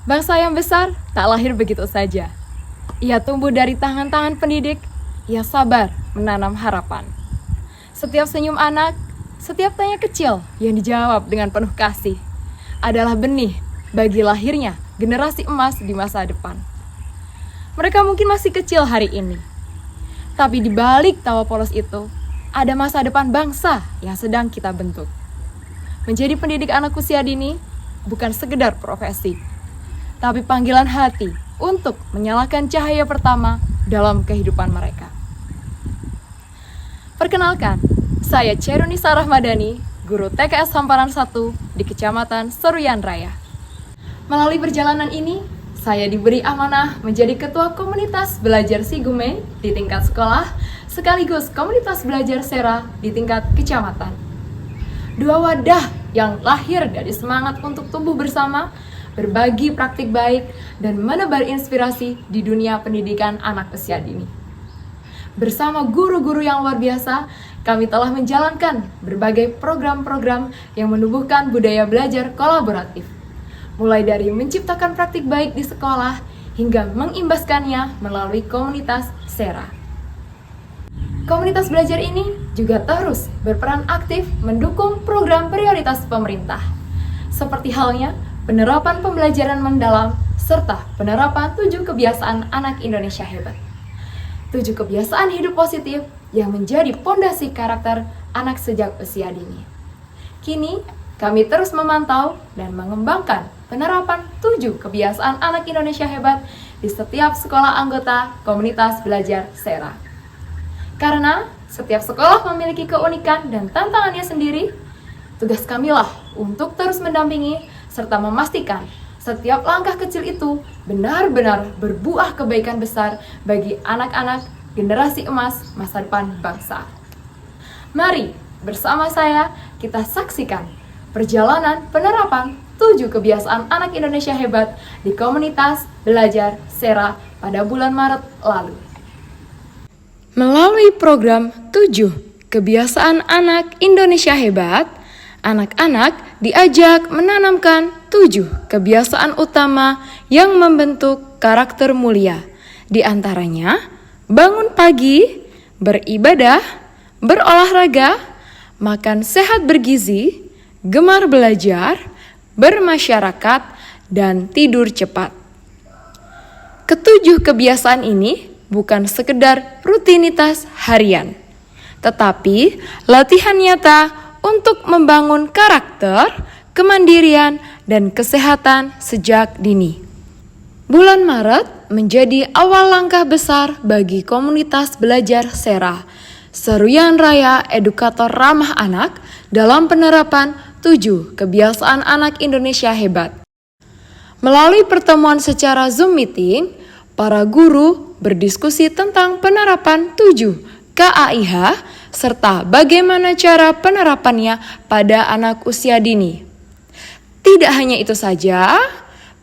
Bangsa yang besar tak lahir begitu saja. Ia tumbuh dari tangan-tangan pendidik, ia sabar menanam harapan. Setiap senyum anak, setiap tanya kecil yang dijawab dengan penuh kasih adalah benih bagi lahirnya generasi emas di masa depan. Mereka mungkin masih kecil hari ini, tapi di balik tawa polos itu, ada masa depan bangsa yang sedang kita bentuk. Menjadi pendidik anak usia dini bukan sekedar profesi, tapi panggilan hati untuk menyalakan cahaya pertama dalam kehidupan mereka. Perkenalkan, saya Cherunisa Rahmadani, guru TKS Hamparan 1 di Kecamatan Seruyan Raya. Melalui perjalanan ini, saya diberi amanah menjadi ketua komunitas belajar Sigumeng di tingkat sekolah, sekaligus komunitas belajar Sera di tingkat kecamatan. Dua wadah yang lahir dari semangat untuk tumbuh bersama, berbagi praktik baik, dan menebar inspirasi di dunia pendidikan anak usia dini. Bersama guru-guru yang luar biasa, kami telah menjalankan berbagai program-program yang menumbuhkan budaya belajar kolaboratif. Mulai dari menciptakan praktik baik di sekolah, hingga mengimbaskannya melalui komunitas Sera. Komunitas belajar ini juga terus berperan aktif mendukung program prioritas pemerintah, seperti halnya penerapan pembelajaran mendalam, serta penerapan 7 kebiasaan anak Indonesia hebat. 7 kebiasaan hidup positif yang menjadi pondasi karakter anak sejak usia dini. Kini, kami terus memantau dan mengembangkan penerapan 7 kebiasaan anak Indonesia hebat di setiap sekolah anggota komunitas belajar Sera. Karena setiap sekolah memiliki keunikan dan tantangannya sendiri, tugas kamilah untuk terus mendampingi serta memastikan setiap langkah kecil itu benar-benar berbuah kebaikan besar bagi anak-anak generasi emas masa depan bangsa. Mari bersama saya kita saksikan perjalanan penerapan 7 kebiasaan anak Indonesia hebat di komunitas belajar Sera pada bulan Maret lalu. Melalui program 7 kebiasaan anak Indonesia hebat, anak-anak diajak menanamkan 7 kebiasaan utama yang membentuk karakter mulia. Di antaranya, bangun pagi, beribadah, berolahraga, makan sehat bergizi, gemar belajar, bermasyarakat, dan tidur cepat. Ketujuh kebiasaan ini bukan sekedar rutinitas harian, tetapi latihan nyata untuk membangun karakter, kemandirian, dan kesehatan sejak dini. Bulan Maret menjadi awal langkah besar bagi komunitas belajar Sera, Seruyan Raya Edukator Ramah Anak dalam penerapan 7 kebiasaan anak Indonesia hebat. Melalui pertemuan secara Zoom meeting, para guru berdiskusi tentang penerapan 7 KAIH serta bagaimana cara penerapannya pada anak usia dini. Tidak hanya itu saja,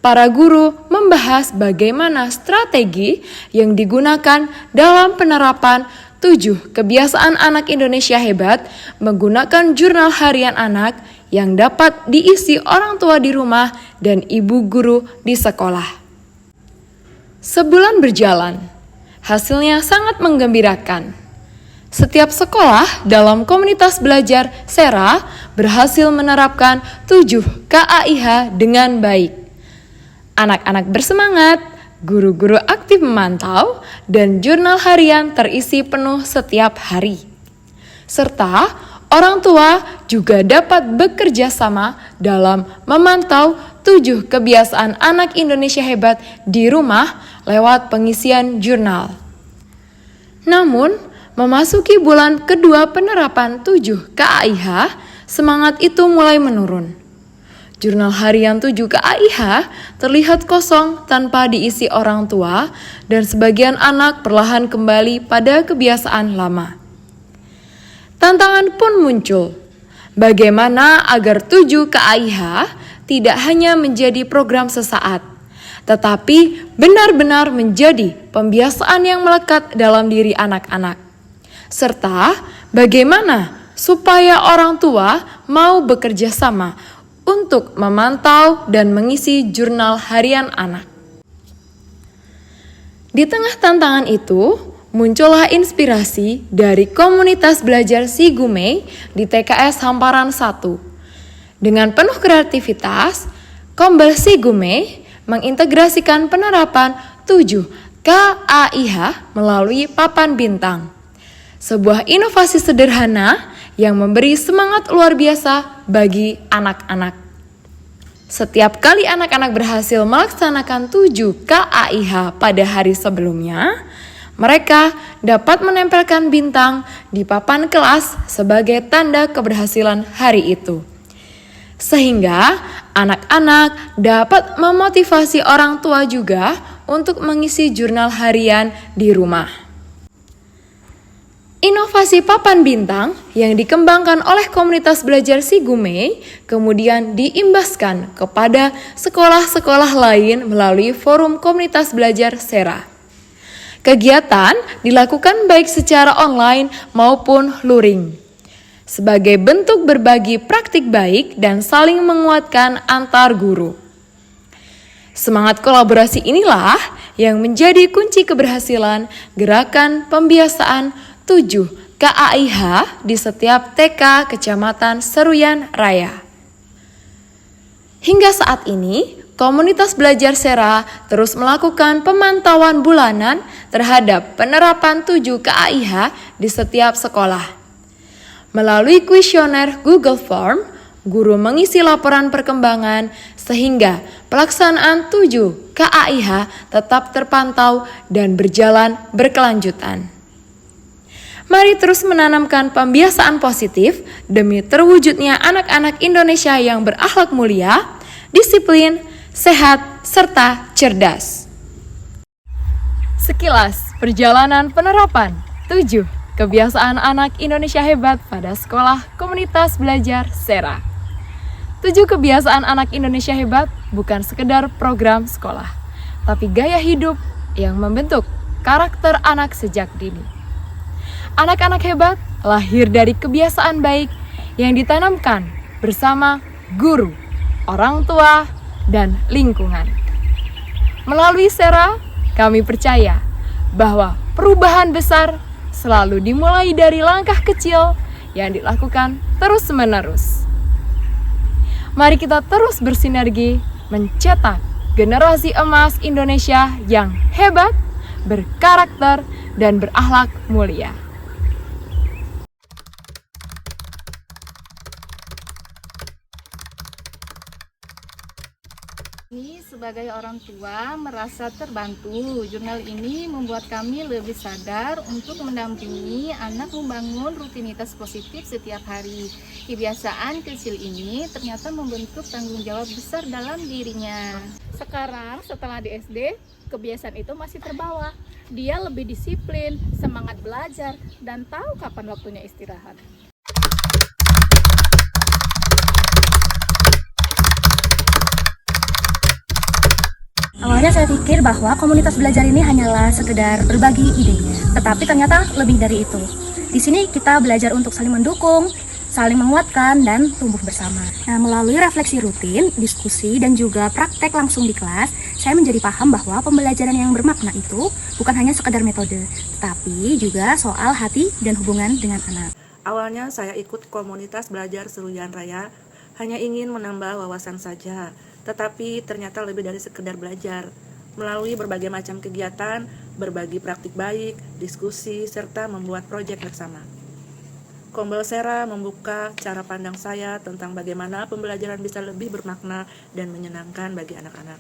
para guru membahas bagaimana strategi yang digunakan dalam penerapan 7 kebiasaan anak Indonesia hebat menggunakan jurnal harian anak yang dapat diisi orang tua di rumah dan ibu guru di sekolah. Sebulan berjalan, hasilnya sangat menggembirakan. Setiap sekolah dalam komunitas belajar Sera berhasil menerapkan 7 KAIH dengan baik. Anak-anak bersemangat, guru-guru aktif memantau, dan jurnal harian terisi penuh setiap hari. Serta orang tua juga dapat bekerja sama dalam memantau 7 kebiasaan anak Indonesia hebat di rumah lewat pengisian jurnal. Namun, memasuki bulan kedua penerapan 7 KAIH, semangat itu mulai menurun. Jurnal harian 7 KAIH terlihat kosong tanpa diisi orang tua dan sebagian anak perlahan kembali pada kebiasaan lama. Tantangan pun muncul. Bagaimana agar 7 KAIH tidak hanya menjadi program sesaat, tetapi benar-benar menjadi pembiasaan yang melekat dalam diri anak-anak. Serta bagaimana supaya orang tua mau bekerja sama untuk memantau dan mengisi jurnal harian anak. Di tengah tantangan itu, muncullah inspirasi dari komunitas belajar Si Gumei di TKS Hamparan 1. Dengan penuh kreativitas, Kombel Si Gumei mengintegrasikan penerapan 7 KAIH melalui papan bintang. Sebuah inovasi sederhana yang memberi semangat luar biasa bagi anak-anak. Setiap kali anak-anak berhasil melaksanakan 7 KAIH pada hari sebelumnya, mereka dapat menempelkan bintang di papan kelas sebagai tanda keberhasilan hari itu. Sehingga anak-anak dapat memotivasi orang tua juga untuk mengisi jurnal harian di rumah. Inovasi papan bintang yang dikembangkan oleh komunitas belajar Si Gumei kemudian diimbaskan kepada sekolah-sekolah lain melalui forum komunitas belajar Sera. Kegiatan dilakukan baik secara online maupun luring, sebagai bentuk berbagi praktik baik dan saling menguatkan antar guru. Semangat kolaborasi inilah yang menjadi kunci keberhasilan gerakan pembiasaan 7 KAIH di setiap TK Kecamatan Seruyan Raya. Hingga saat ini, komunitas belajar Sera terus melakukan pemantauan bulanan terhadap penerapan 7 KAIH di setiap sekolah. Melalui kuesioner Google Form, guru mengisi laporan perkembangan sehingga pelaksanaan 7 KAIH tetap terpantau dan berjalan berkelanjutan. Mari terus menanamkan pembiasaan positif demi terwujudnya anak-anak Indonesia yang berakhlak mulia, disiplin, sehat, serta cerdas. Sekilas perjalanan penerapan 7 kebiasaan anak Indonesia hebat pada sekolah komunitas belajar Sera. 7 kebiasaan anak Indonesia hebat bukan sekedar program sekolah, tapi gaya hidup yang membentuk karakter anak sejak dini. Anak-anak hebat lahir dari kebiasaan baik yang ditanamkan bersama guru, orang tua, dan lingkungan. Melalui Sera, kami percaya bahwa perubahan besar selalu dimulai dari langkah kecil yang dilakukan terus-menerus. Mari kita terus bersinergi mencetak generasi emas Indonesia yang hebat, berkarakter, dan berakhlak mulia. Kami sebagai orang tua merasa terbantu. Jurnal ini membuat kami lebih sadar untuk mendampingi anak membangun rutinitas positif setiap hari. Kebiasaan kecil ini ternyata membentuk tanggung jawab besar dalam dirinya. Sekarang setelah di SD, kebiasaan itu masih terbawa. Dia lebih disiplin, semangat belajar, dan tahu kapan waktunya istirahat. Awalnya saya pikir bahwa komunitas belajar ini hanyalah sekedar berbagi ide, tetapi ternyata lebih dari itu. Di sini kita belajar untuk saling mendukung, saling menguatkan, dan tumbuh bersama. Nah, melalui refleksi rutin, diskusi, dan juga praktek langsung di kelas, saya menjadi paham bahwa pembelajaran yang bermakna itu bukan hanya sekedar metode, tetapi juga soal hati dan hubungan dengan anak. Awalnya saya ikut komunitas belajar Seruyan Raya, hanya ingin menambah wawasan saja. Tetapi ternyata lebih dari sekedar belajar. Melalui berbagai macam kegiatan, berbagi praktik baik, diskusi, serta membuat proyek bersama. Kombel Sera membuka cara pandang saya tentang bagaimana pembelajaran bisa lebih bermakna dan menyenangkan bagi anak-anak.